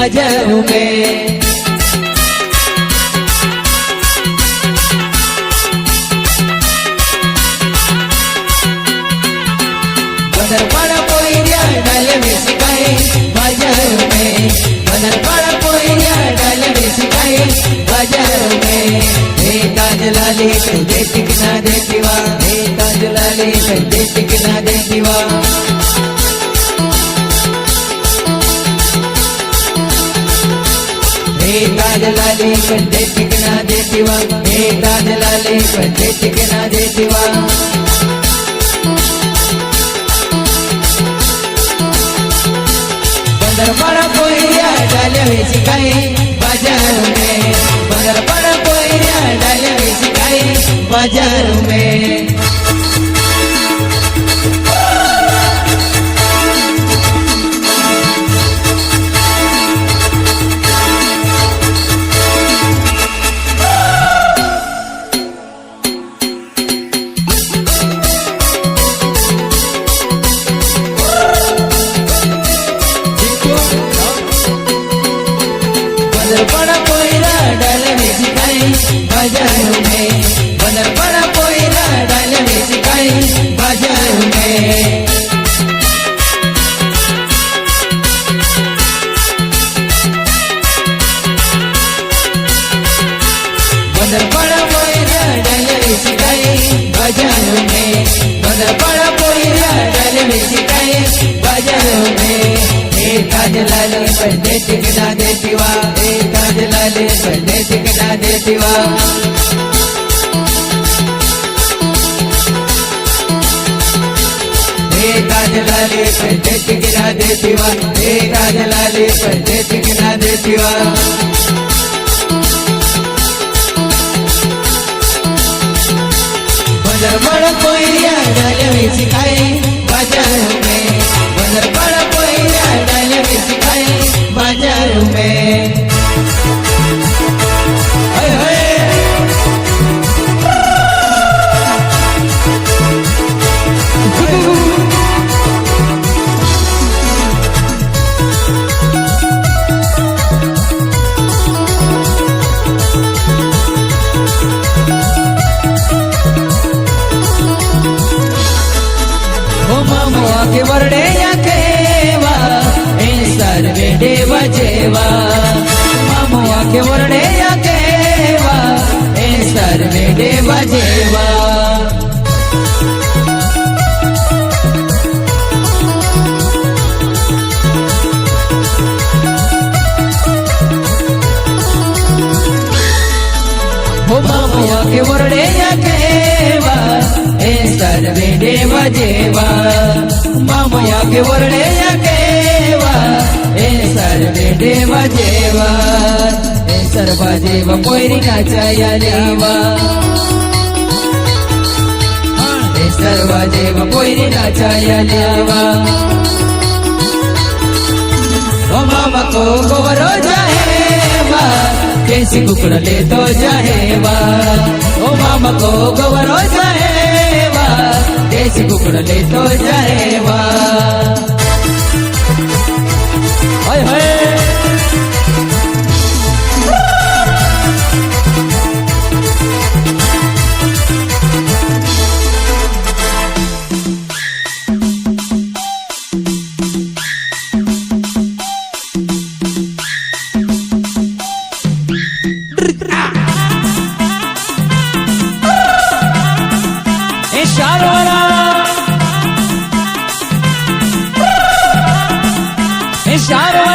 बजाऊं मैं। बदरपाड़ा पोइरिया डाले में सिखाए बाजारों में, बदरपाड़ा पोइरिया डाले में सिखाए बाजारों में। हे ताज लाली कहते टिकना देती वा, हे ताज लाली कहते टिकना देती वा। हे ताज लाली कहते टिकना देती वा, हे ताज लाली कहते टिकना देती वा। बदरपाड़ा पोइरिया डाले में सिखाए बाजारों में, बदरपाड़ा पोइरिया डाले में सिखाए बाजारों में। बदरपाड़ा पोइरिया डाले में सिखाए बाजारों में, बदरपाड़ा पोइरिया डाले में सिखाए बाजारों में। बदरपाड़ा पोइरिया डाले में सिखाए बाजारों में, बदरपाड़ा पोइरिया डाले में सिखाए बाजारों में। हे ताज लाली कहते टिकना देती वा, हे ताज लाली कहते टिकना देती वा। हे ताज लाली कहते टिकना देती वा, हे ताज लाली कहते टिकना देती वा। बदरपाड़ा पोइरिया डाले में सिखाए बाजारों में, बदरपाड़ा पोइरिया डाले में सिखाए बाजारों में। हाय हाय ओ मामो आके वरडे या केवा ए सर्वे देवा जेवा, मामो आके वरडे या केवा ए सर्वे देवा जेवा। ओ मामो आके वरडे या केवा ए सर्वे देवा जेवा, मामो आके वरडे या केवा ए सर्वे देवा जेवा। ए सर्वा जेवा पोइरी नाचाया लेवा, ए सर्वा जेवा पोइरी नाचाया लेवा। ओ मामा को गोवरो जाहेवा कैसी कुकड़ ले तो जाहेवा, ओ मामा को गोवरो जाहेवा कैसी कुकड़ ले तो जाहेवा। हाय हाय इशारों